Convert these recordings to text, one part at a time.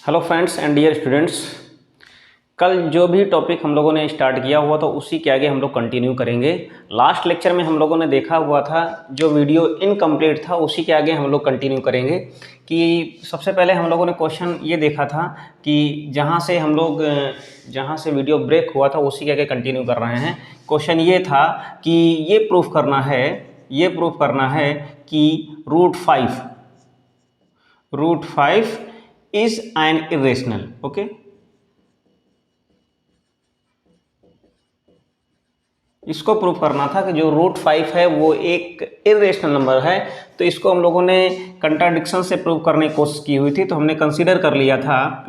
Hello friends and dear students. कल जो भी टॉपिक हम लोगों ने स्टार्ट किया हुआ था उसी के आगे हम लोग कंटिन्यू करेंगे। लास्ट लेक्चर में हम लोगों ने देखा हुआ था जो वीडियो इनकम्प्लीट था उसी के आगे हम लोग कंटिन्यू करेंगे। कि सबसे पहले हम लोगों ने क्वेश्चन ये देखा था कि जहाँ से वीडियो ब्रेक हुआ था उसी के आगे कंटिन्यू कर रहे हैं। क्वेश्चन ये था कि ये प्रूफ करना है कि root five is an irrational. Okay, इसको प्रूफ करना था कि जो रूट फाइव है वो एक इरेशनल नंबर है। तो इसको हम लोगों ने कंट्राडिक्शन से प्रूव करने की कोशिश की हुई थी, तो हमने कंसीडर कर लिया था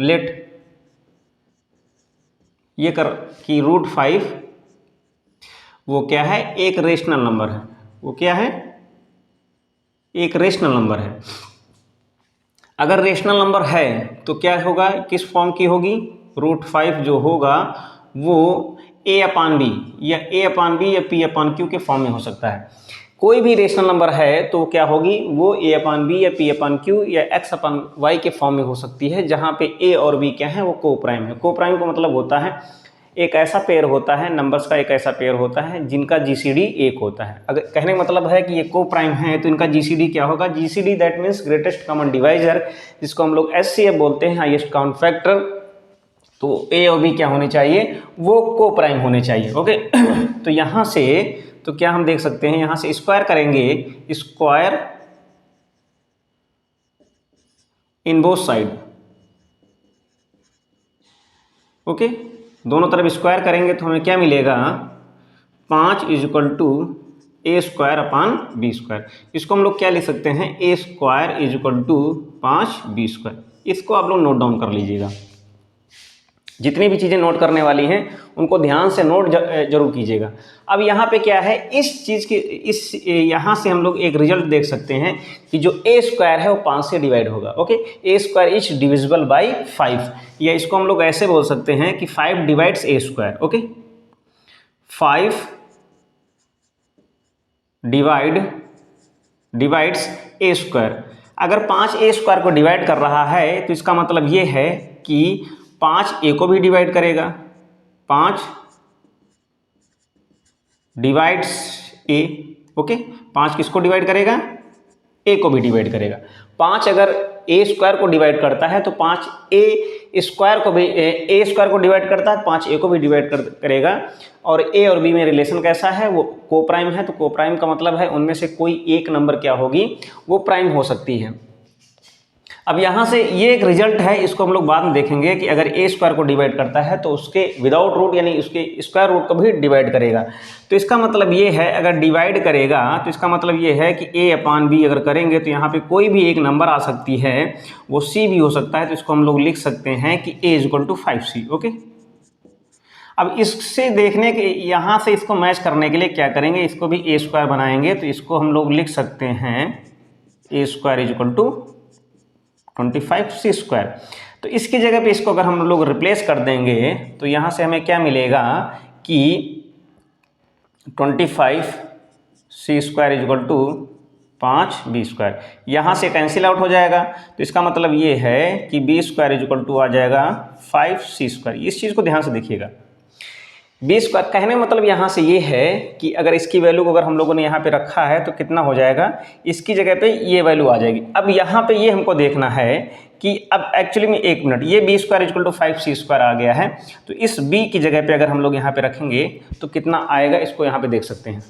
कि रूट फाइव वो क्या है, एक रेशनल नंबर है। वो क्या है, एक रेशनल नंबर है। अगर रेशनल नंबर है तो क्या होगा, किस फॉर्म की होगी, रूट फाइव जो होगा वो a अपान बी या p अपान क्यू के फॉर्म में हो सकता है। कोई भी रेशनल नंबर है तो क्या होगी, वो a अपान बी या p अपान क्यू या x अपान वाई के फॉर्म में हो सकती है, जहाँ पे a और b क्या है, वो कोप्राइम है। कोप्राइम का मतलब होता है एक ऐसा पेयर होता है, नंबर्स का एक ऐसा पेयर होता है जिनका जीसीडी एक होता है। अगर कहने का मतलब है कि ये कोप्राइम है तो इनका जीसीडी क्या होगा, GCD that means greatest common divisor, जिसको हम लोग एचसीएफ बोलते हैं, हाईएस्ट कॉमन फैक्टर। तो ए और बी क्या होने चाहिए, वो कोप्राइम होने चाहिए। ओके तो यहाँ से तो क्या हम देख सकते हैं, यहाँ से स्क्वायर करेंगे, square in both side. Okay, दोनों तरफ स्क्वायर करेंगे तो हमें क्या मिलेगा, 5 equal to A square upon B square. इसको हम लोग क्या लिख सकते हैं, A square equal to 5 B square. इसको आप लोग नोट डाउन कर लीजिएगा। जितनी भी चीज़ें नोट करने वाली हैं उनको ध्यान से नोट जरूर कीजिएगा। अब यहाँ पे क्या है, इस चीज़ की यहाँ से हम लोग एक रिजल्ट देख सकते हैं कि जो ए स्क्वायर है वो 5 से डिवाइड होगा। Okay, A square is divisible by 5, या इसको हम लोग ऐसे बोल सकते हैं कि 5 डिवाइड्स ए स्क्वायर। ओके, 5 डिवाइड्स ए स्क्वायर। अगर 5 ए स्क्वायर को डिवाइड कर रहा है तो इसका मतलब ये है कि 5 ए को भी डिवाइड करेगा, 5 डिवाइड्स ए। ओके, 5 किसको डिवाइड करेगा, ए को भी डिवाइड करेगा। 5 अगर ए स्क्वायर को डिवाइड करता है तो 5 ए स्क्वायर को डिवाइड करता है, 5 ए को भी डिवाइड करेगा। और ए और बी में रिलेशन कैसा है, वो कोप्राइम है। तो कोप्राइम का मतलब है उनमें से कोई एक नंबर क्या होगी, वो प्राइम हो सकती है। अब यहाँ से ये एक रिजल्ट है, इसको हम लोग बाद में देखेंगे कि अगर ए स्क्वायर को डिवाइड करता है तो उसके विदाउट रूट यानी उसके स्क्वायर रूट को भी डिवाइड करेगा। तो इसका मतलब ये है, अगर डिवाइड करेगा तो इसका मतलब ये है कि ए अपान बी अगर करेंगे तो यहाँ पे कोई भी एक नंबर आ सकती है, वो सी भी हो सकता है। तो इसको हम लोग लिख सकते हैं कि ए इक्वल टू 5c। ओके, अब इससे देखने के यहाँ से इसको मैच करने के लिए क्या करेंगे, इसको भी ए स्क्वायर बनाएंगे। तो इसको हम लोग लिख सकते हैं A square equal to 25c square. तो इसकी जगह पे इसको अगर हम लोग रिप्लेस कर देंगे तो यहाँ से हमें क्या मिलेगा कि 25c square equal to 5b square. यहाँ से कैंसिल आउट हो जाएगा। तो इसका मतलब ये है कि b स्क्वायर इक्वल टू आ जाएगा 5c स्क्वायर। इस चीज़ को ध्यान से देखिएगा। बी स्क्वायर कहने का मतलब यहाँ से ये है कि अगर इसकी वैल्यू को अगर हम लोगों ने यहाँ पे रखा है तो कितना हो जाएगा, इसकी जगह पे ये वैल्यू आ जाएगी। अब यहाँ पे ये हमको देखना है कि अब एक्चुअली में एक मिनट, ये B square equal to 5c square आ गया है। तो इस b की जगह पे अगर हम लोग यहाँ पे रखेंगे तो कितना आएगा, इसको यहाँ पे देख सकते हैं।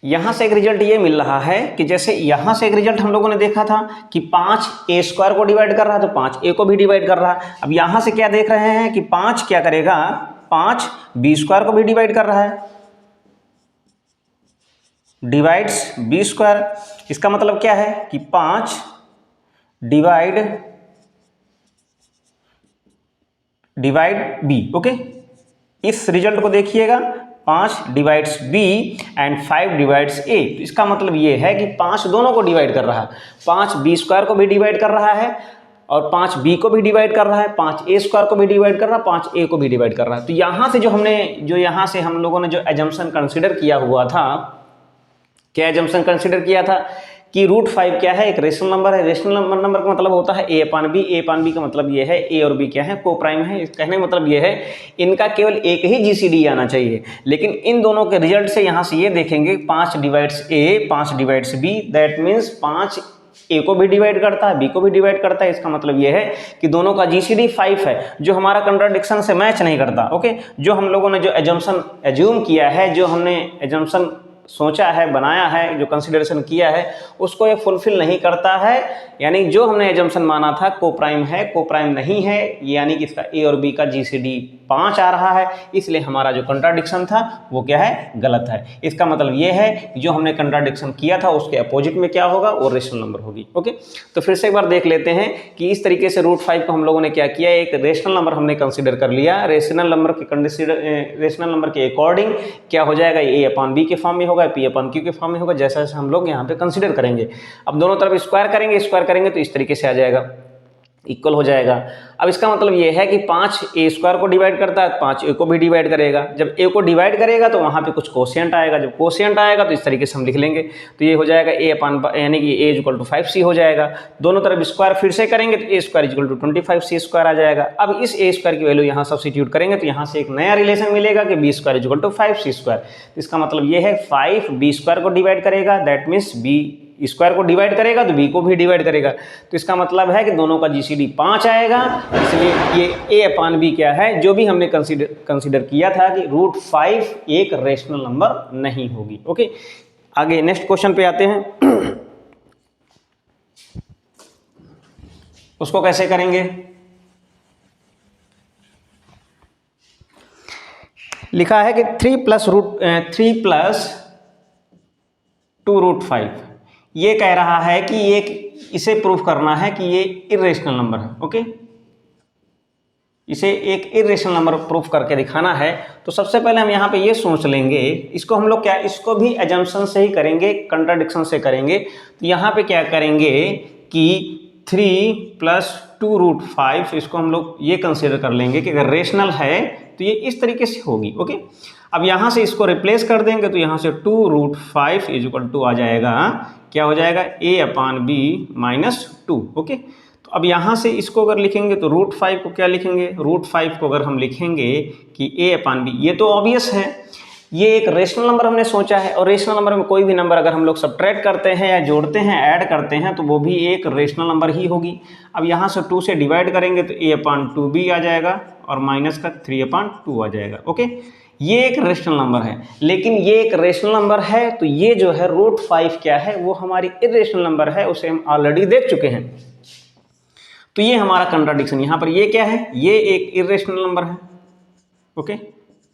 यहाँ से एक रिजल्ट ये मिल रहा है कि जैसे यहाँ से एक रिजल्ट हम लोगों ने देखा था कि 5 ए स्क्वायर को डिवाइड कर रहा है तो 5 ए को भी डिवाइड कर रहा है। अब यहाँ से क्या देख रहे हैं कि 5 क्या करेगा, 5 बी स्क्वायर को भी डिवाइड कर रहा है, डिवाइड्स बी स्क्वायर। इसका मतलब क्या है कि 5 डिवाइड बी। ओके, इस रिजल्ट को देखिएगा, 5 divides b and 5 divides a। तो इसका मतलब ये है कि 5 दोनों को डिवाइड कर रहा है, 5 b स्क्वायर को भी डिवाइड कर रहा है और 5 b को भी डिवाइड कर रहा है, 5 a स्क्वायर को भी डिवाइड कर रहा है, 5 a को भी डिवाइड कर रहा है। तो यहाँ से जो यहाँ से हम लोगों ने जो एजम्पशन कंसिडर किया हुआ था क्या एजम्पशन कंसिडर किया था कि √5 क्या है, एक रेशनल नंबर है। रेशनल नंबर का मतलब होता है a/b। a/b का मतलब ये है a और b क्या है, को प्राइम है। कहने का मतलब ये है इनका केवल एक ही GCD आना चाहिए। लेकिन इन दोनों के रिजल्ट से यहाँ से ये देखेंगे 5 divides a 5 divides b, that means 5 a को भी डिवाइड करता है, b को भी डिवाइड करता है। इसका मतलब ये है कि दोनों का GCD 5 है, जो हमारा कंट्राडिक्शन से मैच नहीं करता। ओके, जो हम लोगों ने जो एज्यूम किया है, जो हमने एजम्पशन सोचा है, बनाया है, जो कंसिडरेशन किया है, उसको ये फुलफिल नहीं करता है। यानी जो हमने एजम्पशन माना था को प्राइम है, को प्राइम नहीं है, यानी कि इसका ए और बी का GCD 5 आ रहा है। इसलिए हमारा जो कंट्राडिक्शन था वो क्या है, गलत है। इसका मतलब ये है कि जो हमने कंट्राडिक्शन किया था उसके अपोजिट में क्या होगा, वो रेशनल नंबर होगी। ओके, तो फिर से एक बार देख लेते हैं कि इस तरीके से √5 को हम लोगों ने क्या किया, एक रेशनल नंबर हमने कंसिडर कर लिया। रेशनल नंबर के अकॉर्डिंग क्या हो जाएगा, a/b के फॉर्म में होगा, p/q के फॉर्म में होगा, जैसा जैसा हम लोग यहाँ पे कंसिडर करेंगे। अब दोनों तरफ स्क्वायर करेंगे तो इस तरीके से आ जाएगा, इक्वल हो जाएगा। अब इसका मतलब ये है कि 5 a² को डिवाइड करता है, 5 a को भी डिवाइड करेगा। जब a को डिवाइड करेगा तो वहाँ पे कुछ कोशिएंट आएगा, जब कोशिएंट आएगा तो इस तरीके से हम लिख लेंगे। तो ये हो जाएगा यानी कि a = 5c हो जाएगा। दोनों तरफ स्क्वायर फिर से करेंगे तो a² = 25c² आ जाएगा। अब इस a² की वैल्यू यहाँ सब्स्टिट्यूट करेंगे तो यहाँ से एक नया रिलेशन मिलेगा कि b² = 5c²। इसका मतलब ये है 5 b² को डिवाइड करेगा, दैट मीन्स b² को डिवाइड करेगा तो b को भी डिवाइड करेगा। तो इसका मतलब है कि दोनों का GCD 5 आएगा। इसलिए ये a/b क्या है, जो भी हमने कंसीडर किया था कि √5 एक रेशनल नंबर नहीं होगी। ओके, आगे नेक्स्ट क्वेश्चन पे आते हैं। उसको कैसे करेंगे, लिखा है कि 3 + 2√5। ये कह रहा है कि इसे प्रूफ करना है कि ये इर्रेशनल नंबर है। ओके, इसे एक इर्रेशनल नंबर प्रूफ करके दिखाना है। तो सबसे पहले हम यहाँ पे ये सोच लेंगे, इसको हम लोग क्या, इसको भी एजम्पशन से ही करेंगे, कंट्राडिक्शन से करेंगे। तो यहाँ पे क्या करेंगे कि 3 + 2√5, इसको हम लोग ये कंसिडर कर लेंगे कि अगर रेशनल है तो ये इस तरीके से होगी। ओके, अब यहाँ से इसको रिप्लेस कर देंगे तो यहाँ से 2√5 = आ जाएगा, क्या हो जाएगा, a/b - 2। ओके, तो अब यहाँ से इसको अगर लिखेंगे तो √5 को क्या लिखेंगे, √5 को अगर हम लिखेंगे कि a/b, ये तो ऑब्वियस है, ये एक रेशनल नंबर हमने सोचा है। और रेशनल नंबर में कोई भी नंबर अगर हम लोग सब्ट्रैक्ट करते हैं या जोड़ते हैं, ऐड करते हैं, तो वो भी एक रेशनल नंबर ही होगी। अब यहाँ से 2 से डिवाइड करेंगे तो a/2b आ जाएगा और माइनस का 3/2 आ जाएगा। ओके, ये एक रेशनल नंबर है, लेकिन ये एक रेशनल नंबर है तो ये जो है √5 क्या है, वो हमारी इर्रेशनल नंबर है, उसे हम ऑलरेडी देख चुके हैं। तो ये हमारा कंट्राडिक्शन यहाँ पर ये क्या है, ये एक इर्रेशनल नंबर है। ओके,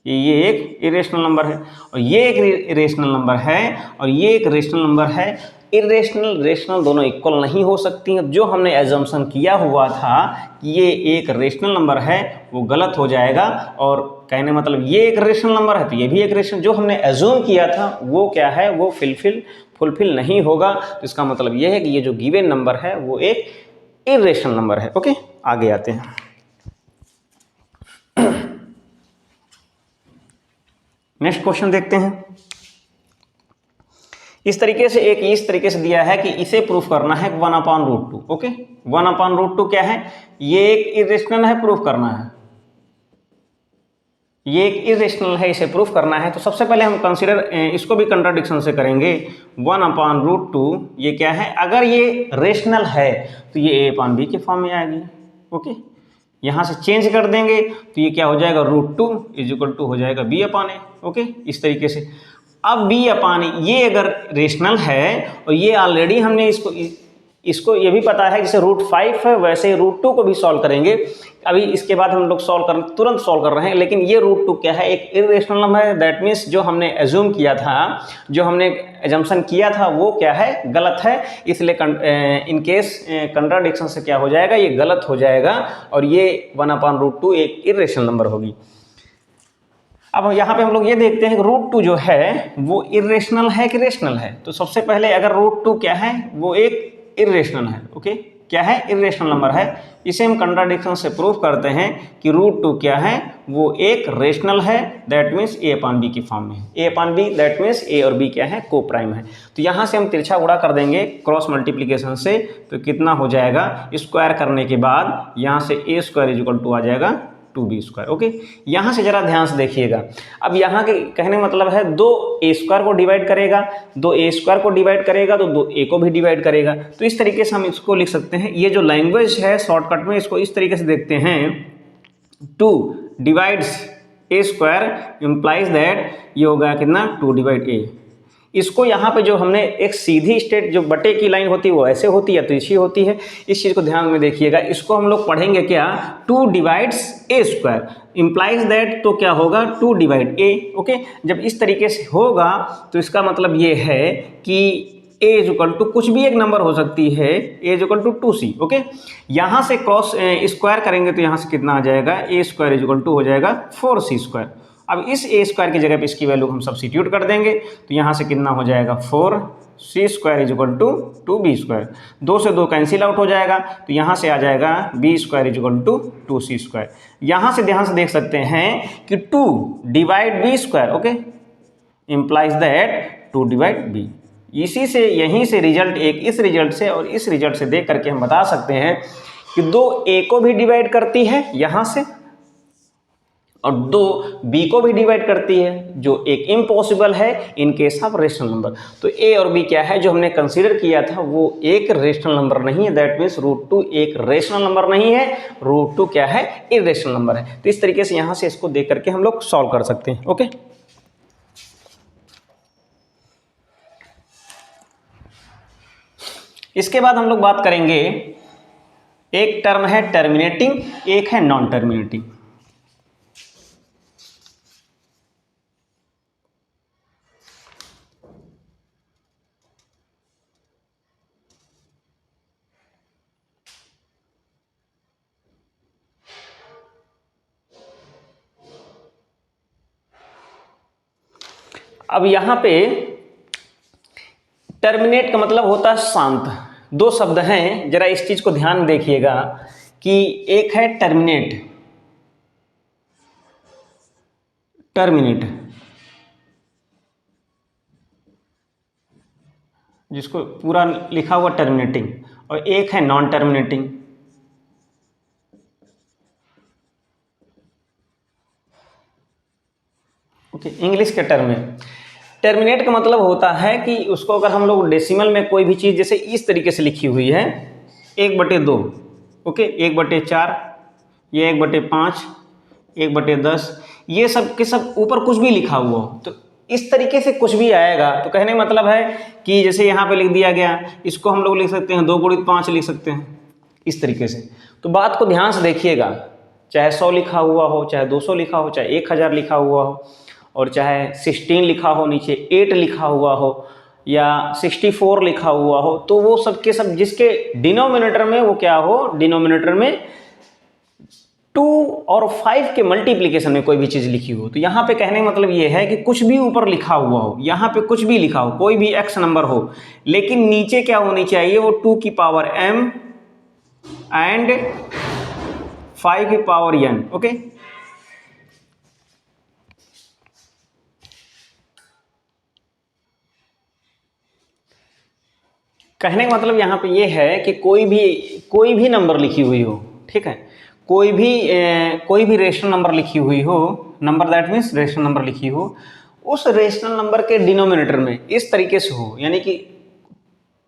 ये एक इरेशनल नंबर है और ये एक रेशनल नंबर है और ये एक रेशनल नंबर है। इरेशनल रेशनल दोनों इक्वल नहीं हो सकती हैं। जो हमने एजम्पशन किया हुआ था कि ये एक रेशनल नंबर है वो गलत हो जाएगा। और कहने मतलब ये एक रेशनल नंबर है तो ये भी एक रेशनल, जो हमने एज्यूम किया था वो क्या है, वो फुलफिल नहीं होगा। तो इसका मतलब ये है कि ये जो गिवन नंबर है वो एक इरेशनल नंबर है। ओके, आगे आते हैं। नेक्स्ट क्वेश्चन देखते हैं। इस तरीके से दिया है कि इसे प्रूफ करना है 1/√2। ओके, 1/√2 क्या है, ये एक इरेशनल है, प्रूफ करना है, ये एक इरेशनल है, इसे प्रूफ करना है। तो सबसे पहले हम कंसीडर इसको भी कंट्राडिक्शन से करेंगे। 1/√2 ये क्या है, अगर ये रेशनल है तो ये a/b के फॉर्म में आएगी। ओके, यहाँ से चेंज कर देंगे तो ये क्या हो जाएगा, √2 = हो जाएगा b/a। ओके, इस तरीके से। अब b/a ये अगर रेशनल है और ये ऑलरेडी हमने इसको ये भी पता है, जैसे √5 है वैसे √2 को भी सॉल्व करेंगे। अभी इसके बाद हम लोग तुरंत सॉल्व कर रहे हैं, लेकिन ये √2 क्या है, एक इरेशनल नंबर है। दैट मीन्स जो हमने एज्यूम किया था, जो हमने एजम्पशन किया था वो क्या है, गलत है। इसलिए इन केस कंट्राडिक्शन से क्या हो जाएगा, ये गलत हो जाएगा और ये 1/√2 एक इरेशनल नंबर होगी। अब यहाँ पे हम लोग ये देखते हैं कि √2 जो है वो इरेशनल है कि रेशनल है। तो सबसे पहले अगर √2 क्या है, वो एक इरेशनल है। ओके, क्या है, इरेशनल नंबर है। इसे हम कंट्राडिक्शन से प्रूव करते हैं कि √2 क्या है, वो एक रेशनल है, that means A upon B की फॉर्म में। A upon B that means A और बी क्या है, को प्राइम है। तो यहाँ से हम तिरछा गुणा कर देंगे क्रॉस मल्टीप्लीकेशन से, तो कितना हो जाएगा, स्क्वायर करने के बाद यहाँ से ए स्क्वायर इज इक्वल टू आ जाएगा 2b²। ओके, यहाँ से जरा ध्यान से देखिएगा। अब यहाँ के कहने मतलब है 2a² को डिवाइड करेगा, 2a² को डिवाइड करेगा तो 2a को भी डिवाइड करेगा। तो इस तरीके से हम इसको लिख सकते हैं। ये जो लैंग्वेज है शॉर्टकट में इसको इस तरीके से देखते हैं, 2 डिवाइड्स a² इम्प्लाइज दैट ये होगा कितना, 2 डिवाइड a। इसको यहाँ पे जो हमने एक सीधी स्ट्रेट जो बटे की लाइन होती है वो ऐसे होती है, तिरछी होती है। इस चीज़ को ध्यान में देखिएगा। इसको हम लोग पढ़ेंगे क्या, 2 डिवाइड्स a² इम्प्लाइज दैट, तो क्या होगा 2 डिवाइड a। ओके, जब इस तरीके से होगा तो इसका मतलब ये है कि a इज इक्वल टू कुछ भी एक नंबर हो सकती है, a is equal to 2c। Okay, यहाँ से क्रॉस स्क्वायर करेंगे तो यहाँ से कितना आ जाएगा, a² इज इक्वल टू हो जाएगा 4c²। अब इस a² की जगह पे इसकी वैल्यू हम सब्स्टिट्यूट कर देंगे तो यहाँ से कितना हो जाएगा, 4c² is equal to 2b²। 2 से 2 कैंसिल आउट हो जाएगा तो यहाँ से आ जाएगा b² is equal to 2c²। यहाँ से ध्यान से देख सकते हैं कि 2 divide b², okay, implies that 2 divide b। इसी से यहीं से रिजल्ट, एक इस रिजल्ट से और इस रिजल्ट से देख करके हम बता सकते हैं कि 2a को भी डिवाइड करती है यहाँ से और 2b को भी डिवाइड करती है, जो एक इम्पॉसिबल है in case of rational number. तो a और b क्या है जो हमने कंसीडर किया था वो एक रेशनल नंबर नहीं है, दैट मीन्स √2 एक रेशनल नंबर नहीं है, √2 क्या है, इरेशनल नंबर है। तो इस तरीके से यहाँ से इसको देख करके हम लोग सॉल्व कर सकते हैं। ओके, इसके बाद हम लोग बात करेंगे, एक टर्म है टर्मिनेटिंग, एक है नॉन टर्मिनेटिंग। अब यहाँ पे टर्मिनेट का मतलब होता है शांत। दो शब्द हैं, जरा इस चीज को ध्यान देखिएगा कि एक है टर्मिनेट, टर्मिनेट जिसको पूरा लिखा हुआ टर्मिनेटिंग, और एक है नॉन टर्मिनेटिंग। ओके, इंग्लिश के टर्म में टर्मिनेट का मतलब होता है कि उसको अगर हम लोग डेसिमल में कोई भी चीज़ जैसे इस तरीके से लिखी हुई है 1/2, ओके, 1/4, ये 1/5, 1/10, ये सब के सब ऊपर कुछ भी लिखा हुआ हो तो इस तरीके से कुछ भी आएगा। तो कहने का मतलब है कि जैसे यहाँ पे लिख दिया गया, इसको हम लोग लिख सकते हैं 2 × 5 लिख सकते हैं इस तरीके से। तो बात को ध्यान से देखिएगा, चाहे 100 लिखा हुआ हो, चाहे 200 लिखा हो, चाहे 1000 लिखा हुआ हो, और चाहे 16 लिखा हो, नीचे 8 लिखा हुआ हो, या 64 लिखा हुआ हो, तो वो सब के सब जिसके डिनोमिनेटर में वो क्या हो, डिनोमिनेटर में 2 और 5 के मल्टीप्लिकेशन में कोई भी चीज़ लिखी हो। तो यहाँ पे कहने का मतलब ये है कि कुछ भी ऊपर लिखा हुआ हो, यहाँ पे कुछ भी लिखा हो, कोई भी x नंबर हो, लेकिन नीचे क्या होनी चाहिए, वो 2 की पावर m एंड 5 की पावर n। ओके, कहने का मतलब यहाँ पे ये है कि कोई भी नंबर लिखी हुई हो, ठीक है, कोई भी रेशनल नंबर लिखी हुई हो, number that means rational number लिखी हो, उस रेशनल नंबर के डिनोमिनेटर में इस तरीके से हो, यानी कि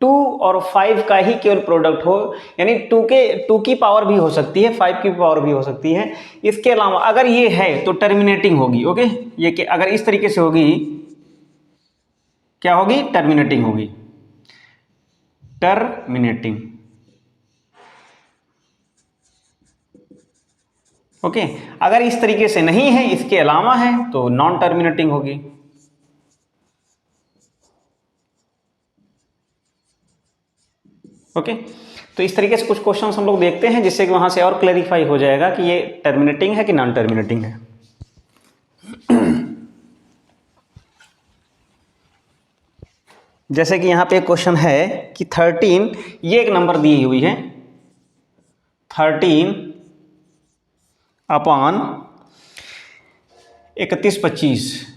2 और 5 का ही केवल प्रोडक्ट हो, यानी 2 की पावर भी हो सकती है, 5 की पावर भी हो सकती है। इसके अलावा अगर ये है तो टर्मिनेटिंग होगी। ओके, ये कि अगर इस तरीके से होगी क्या होगी, टर्मिनेटिंग होगी, टर्मिनेटिंग। ओके, अगर इस तरीके से नहीं है, इसके अलावा है, तो नॉन टर्मिनेटिंग होगी। ओके, तो इस तरीके से कुछ क्वेश्चंस हम लोग देखते हैं जिससे कि वहां से और क्लैरिफाई हो जाएगा कि ये टर्मिनेटिंग है कि नॉन टर्मिनेटिंग है। जैसे कि यहाँ पे एक क्वेश्चन है कि 13, ये एक नंबर दी हुई है, 13/31/25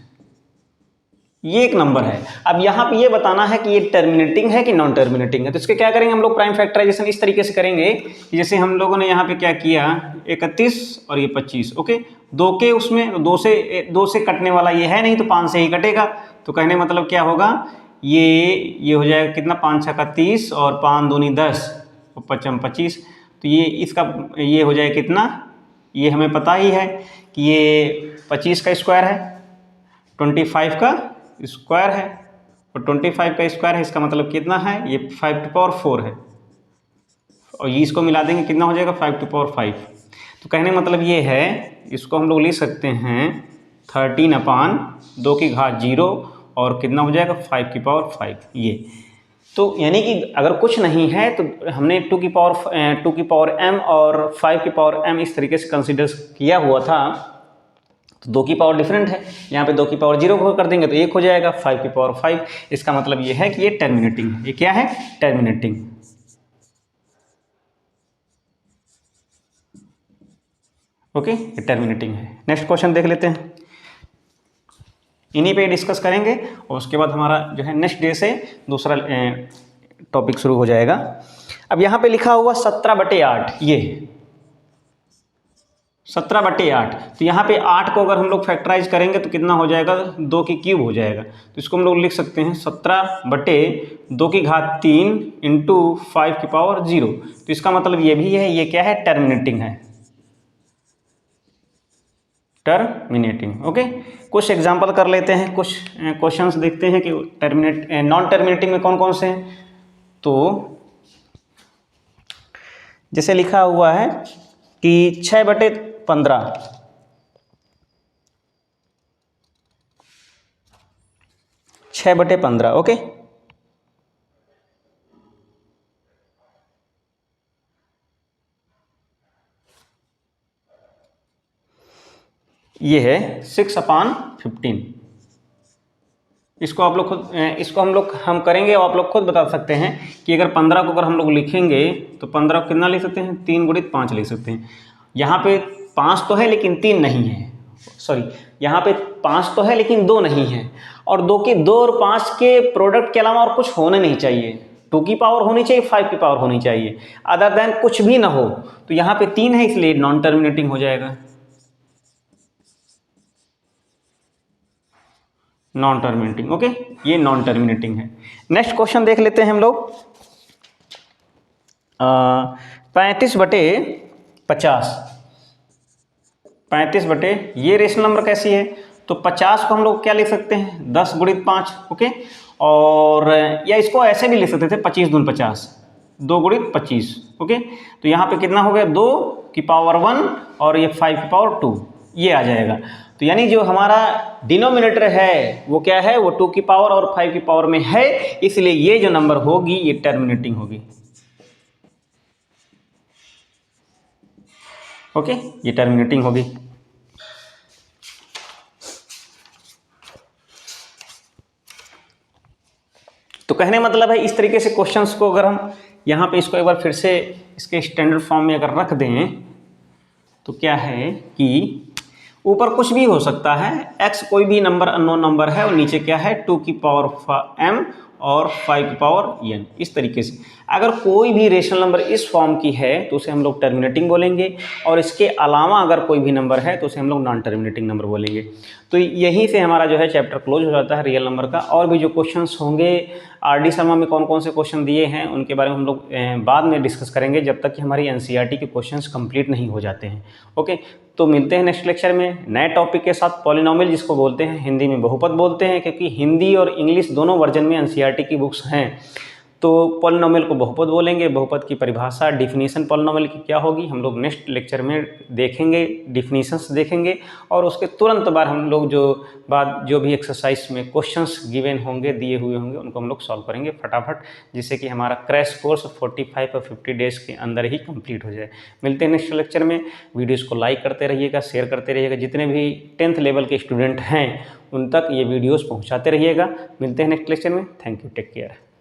ये एक नंबर है। अब यहाँ पे ये बताना है कि ये टर्मिनेटिंग है कि नॉन टर्मिनेटिंग है। तो इसके क्या करेंगे हम लोग, प्राइम फैक्टराइजेशन इस तरीके से करेंगे कि जैसे हम लोगों ने यहाँ पे क्या किया, 31 और ये 25, ओके, दो के उसमें दो से कटने वाला ये है नहीं, तो 5 से ही कटेगा। तो कहने मतलब क्या होगा, ये हो जाएगा कितना, 5 छक्का 30 और 5 दूनी 10 और 5 25। तो ये इसका ये हो जाए कितना, ये हमें पता ही है कि ये 25 का स्क्वायर है, 25 का स्क्वायर है, और 25 का स्क्वायर है, इसका मतलब कितना है, ये 5⁴ है, और ये इसको मिला देंगे कितना हो जाएगा, 5⁵। तो कहने मतलब ये है, इसको हम लोग लिख सकते हैं 13/2⁵ और कितना हो जाएगा 5⁵ ये। तो यानी कि अगर कुछ नहीं है तो हमने 2m और 5m इस तरीके से कंसिडर किया हुआ था, तो 2 की पावर डिफरेंट है, यहाँ पे 2 की पावर 0 कर देंगे तो 1 हो जाएगा 5⁵। इसका मतलब ये है कि ये टर्मिनेटिंग है। ये क्या है, टर्मिनेटिंग। ओके, ये टर्मिनेटिंग है। नेक्स्ट क्वेश्चन देख लेते हैं, इन्हीं पे डिस्कस करेंगे और उसके बाद हमारा जो है नेक्स्ट डे से दूसरा टॉपिक शुरू हो जाएगा। अब यहाँ पे लिखा हुआ 17/8, ये 17/8, तो यहाँ पे 8 को अगर हम लोग फैक्टराइज करेंगे तो कितना हो जाएगा, 2 की क्यूब हो जाएगा। तो इसको हम लोग लिख सकते हैं 17/2⁵3 इंटू 5⁵0। तो इसका मतलब ये भी है, ये क्या है, टर्मिनेटिंग है, टर्मिनेटिंग। ओके, कुछ एग्जांपल कर लेते हैं, कुछ क्वेश्चंस देखते हैं कि नॉन टर्मिनेटिंग में कौन कौन से हैं। तो जैसे लिखा हुआ है कि 6/15, 6/15, ओके, ये है 6/15। इसको आप लोग खुद, इसको हम करेंगे और आप लोग खुद बता सकते हैं कि अगर 15 को अगर हम लोग लिखेंगे तो 15 को कितना लिख सकते हैं, 3 × 5 लिख सकते हैं। यहाँ पे 5 तो है लेकिन 3 नहीं है, सॉरी, यहाँ पे 5 तो है लेकिन 2 नहीं है, और 2 और 5 के प्रोडक्ट के अलावा और कुछ होना नहीं चाहिए। 2 की पावर होनी चाहिए, 5 की पावर होनी चाहिए, अदर देन कुछ भी ना हो। तो यहाँ पे 3 है, इसलिए नॉन टर्मिनेटिंग हो जाएगा, नॉन टर्मिनेटिंग। ओके, ये नॉन टर्मिनेटिंग है। नेक्स्ट क्वेश्चन देख लेते हैं हम लोग, 35/50, 35 ये रेशनल नंबर कैसी है, तो 50 को हम लोग क्या लिख सकते हैं, 10 × 5, ओके, और या इसको ऐसे भी लिख सकते थे, 25 दूनी 50, 2 × 25, ओके। तो यहाँ पे कितना हो गया, 2 की पावर 1 और ये 5 की पावर 2, ये आ जाएगा। तो यानी जो हमारा डिनोमिनेटर है वो क्या है, वो 2 की पावर और 5 की पावर में है, इसलिए ये जो नंबर होगी ये टर्मिनेटिंग होगी। ओके, ये टर्मिनेटिंग होगी। तो कहने मतलब है इस तरीके से क्वेश्चंस को अगर हम यहाँ पे इसको एक बार फिर से इसके स्टैंडर्ड फॉर्म में अगर रख दें तो क्या है कि ऊपर कुछ भी हो सकता है, x कोई भी नंबर अननोन नंबर है, और नीचे क्या है 2 की पावर m और 5 की पावर n। इस तरीके से अगर कोई भी रेशनल नंबर इस फॉर्म की है तो उसे हम लोग टर्मिनेटिंग बोलेंगे, और इसके अलावा अगर कोई भी नंबर है तो उसे हम लोग नॉन टर्मिनेटिंग नंबर बोलेंगे। तो यहीं से हमारा जो है चैप्टर क्लोज हो जाता है रियल नंबर का। और भी जो क्वेश्चंस होंगे RD शर्मा में कौन कौन से क्वेश्चन दिए हैं उनके बारे में हम लोग बाद में डिस्कस करेंगे, जब तक कि हमारी NCERT के क्वेश्चंस कंप्लीट नहीं हो जाते हैं। ओके, तो मिलते हैं नेक्स्ट लेक्चर में नए टॉपिक के साथ। पॉलिनोमियल जिसको बोलते हैं, हिंदी में बहुपद बोलते हैं, क्योंकि हिंदी और इंग्लिश दोनों वर्जन में NCERT की बुक्स हैं। तो पॉलिनोमियल को बहुपद बोलेंगे, बहुपद की परिभाषा, डिफिनीशन पॉलिनोमियल की क्या होगी, हम लोग नेक्स्ट लेक्चर में देखेंगे, डिफिनीशंस देखेंगे, और उसके तुरंत बाद हम लोग जो भी एक्सरसाइज में क्वेश्चंस गिवन होंगे, दिए हुए होंगे, उनको हम लोग सॉल्व करेंगे फटाफट, जिससे कि हमारा क्रैश कोर्स 45 और 50 डेज के अंदर ही कंप्लीट हो जाए। मिलते हैं नेक्स्ट लेक्चर में। वीडियोज़ को लाइक करते रहिएगा, शेयर करते रहिएगा, जितने भी 10th लेवल के स्टूडेंट हैं उन तक ये वीडियोज़ पहुँचाते रहिएगा। मिलते हैं नेक्स्ट लेक्चर में। Thank you, take care.